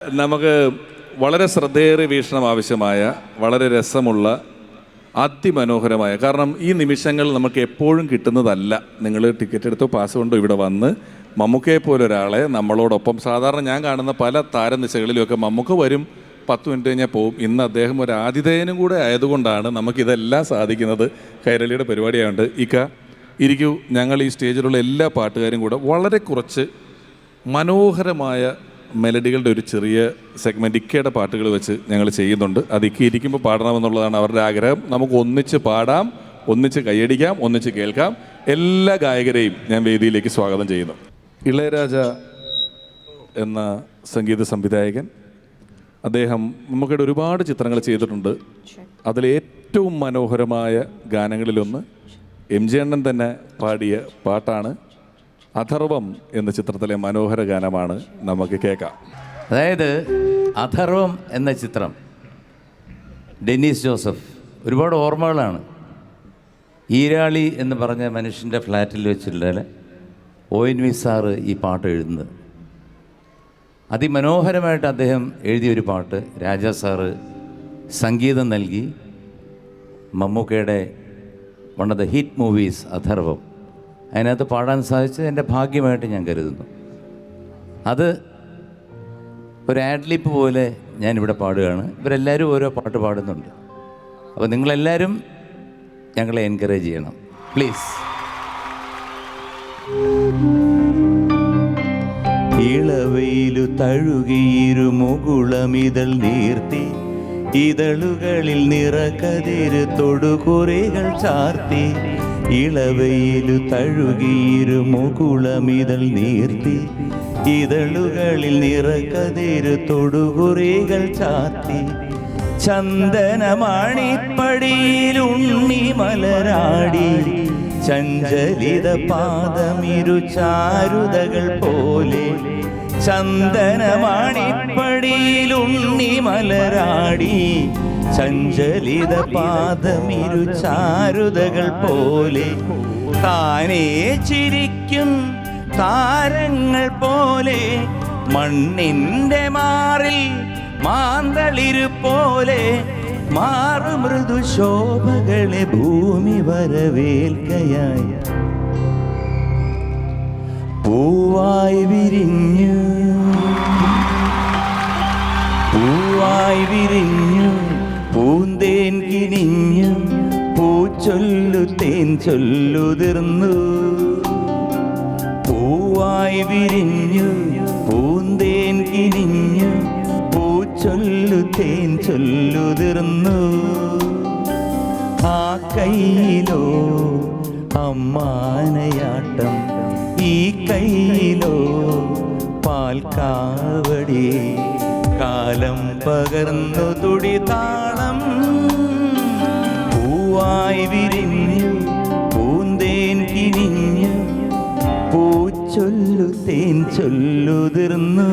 നമുക്ക് വളരെ ശ്രദ്ധേറിയ വീക്ഷണം ആവശ്യമായ വളരെ രസമുള്ള അതിമനോഹരമായ, കാരണം ഈ നിമിഷങ്ങൾ നമുക്ക് എപ്പോഴും കിട്ടുന്നതല്ല. നിങ്ങൾ ടിക്കറ്റ് എടുത്തോ പാസ് കൊണ്ടോ ഇവിടെ വന്ന് മമ്മൂക്കയെ പോലെ ഒരാളെ നമ്മളോടൊപ്പം, സാധാരണ ഞാൻ കാണുന്ന പല താരനിശകളിലുമൊക്കെ മമ്മൂക്ക വരും 10 മിനിറ്റ് കഴിഞ്ഞാൽ പോവും. ഇന്ന് അദ്ദേഹം ഒരു ആതിഥേയനും കൂടെ ആയതുകൊണ്ടാണ് നമുക്കിതെല്ലാം സാധിക്കുന്നത്. കൈരളിയുടെ പരിപാടിയായതുകൊണ്ട് ഇക്ക ഇരിക്കൂ. ഞങ്ങൾ ഈ സ്റ്റേജിലുള്ള എല്ലാ പാട്ടുകാരും കൂടെ വളരെ കുറച്ച് മനോഹരമായ മെലഡികളുടെ ഒരു ചെറിയ സെഗ്മെൻറ്റ് ഇക്കയുടെ പാട്ടുകൾ വെച്ച് ഞങ്ങൾ ചെയ്യുന്നുണ്ട്. അത് ഇക്ക ഇരിക്കുമ്പോൾ പാടണമെന്നുള്ളതാണ് അവരുടെ ആഗ്രഹം. നമുക്ക് ഒന്നിച്ച് പാടാം, ഒന്നിച്ച് കൈയടിക്കാം, ഒന്നിച്ച് കേൾക്കാം. എല്ലാ ഗായകരെയും ഞാൻ വേദിയിലേക്ക് സ്വാഗതം ചെയ്യുന്നു. ഇളയരാജ എന്ന സംഗീത സംവിധായകൻ, അദ്ദേഹം നമുക്കിടെ ഒരുപാട് ചിത്രങ്ങൾ ചെയ്തിട്ടുണ്ട്. അതിലേറ്റവും മനോഹരമായ ഗാനങ്ങളിലൊന്ന് MG അണ്ണൻ തന്നെ പാടിയ പാട്ടാണ്. അഥർവം എന്ന ചിത്രത്തിലെ മനോഹര ഗാനമാണ്, നമുക്ക് കേൾക്കാം. അതായത് അഥർവം എന്ന ചിത്രം, ഡെന്നീസ് ജോസഫ്, ഒരുപാട് ഓർമ്മകളാണ്. ഈരാളി എന്ന് പറഞ്ഞ മനുഷ്യൻ്റെ ഫ്ലാറ്റിൽ വെച്ചിട്ടുള്ള ONV സാറ് ഈ പാട്ട് എഴുതുന്നത്. അതിമനോഹരമായിട്ട് അദ്ദേഹം എഴുതിയൊരു പാട്ട് രാജാ സാറ് സംഗീതം നൽകി. മമ്മൂക്കയുടെ one of the hit movies Atharvam, അതിനകത്ത് പാടാൻ സാധിച്ചത് എൻ്റെ ഭാഗ്യമായിട്ട് ഞാൻ കരുതുന്നു. അത് ഒരു ആഡ്ലിപ്പ് പോലെ ഞാനിവിടെ പാടുകയാണ്. ഇവരെല്ലാവരും ഓരോ പാട്ട് പാടുന്നുണ്ട്. അപ്പോൾ നിങ്ങളെല്ലാവരും ഞങ്ങളെ എൻകറേജ് ചെയ്യണം പ്ലീസ്. ഇളവയിലു തഴുകിയിരു മുകുളമിതൾ നീർത്തി, ഇതളുകളിൽ നിറകതിര് തൊടുകുറികൾ ചാർത്തി. ഇളവയിലു തഴുകിയിരു മുകുളമിതൾ നീർത്തി, ഇതളുകളിൽ നിറകതിര് തൊടുകുറികൾ ചാർത്തി. ചന്ദനമാണിപ്പടിയിൽ ഉണ്ണി മലരാടി, ചഞ്ചലിത പാദമിരു ചാരുതകൾ പോലെ. ചന്ദനമാണിപ്പടിയിൽ ഉണ്ണി മലരാടി, ചഞ്ചലിത പാദമിരു ചാരുതകൾ പോലെ. താനേ ചിരിക്കും താരങ്ങൾ പോലെ, മണ്ണിൻ്റെ മാറിൽ മാന്തളിരു പോലെ. മാറു മൃദു ശോഭകളെ ഭൂമി വരവേൽക്കയായി, പൂവായി വിരിഞ്ഞു, പൂവായി വിരിഞ്ഞു, പൂന്തേൻ കിനിഞ്ഞു, പൂച്ചൊല്ലു തേൻ ചൊല്ലുതിർന്നു. പൂവായി വിരിഞ്ഞു, പൂന്തേൻ കിനിഞ്ഞു, പൂച്ചൊല്ലു തേൻ ചൊല്ലുതിർന്നു. ആ കൈയിലോ അമ്മാനയാട്ടം, ഈ കൈയിലോ പാൽക്കാവടി. കാലം പകർന്നു തുടിതാളം, പൂവായി വിരിഞ്ഞു, പൂന്തേൻ കിനിഞ്ഞു, പൂച്ചൊല്ലു തേൻ ചൊല്ലുതിർന്നു.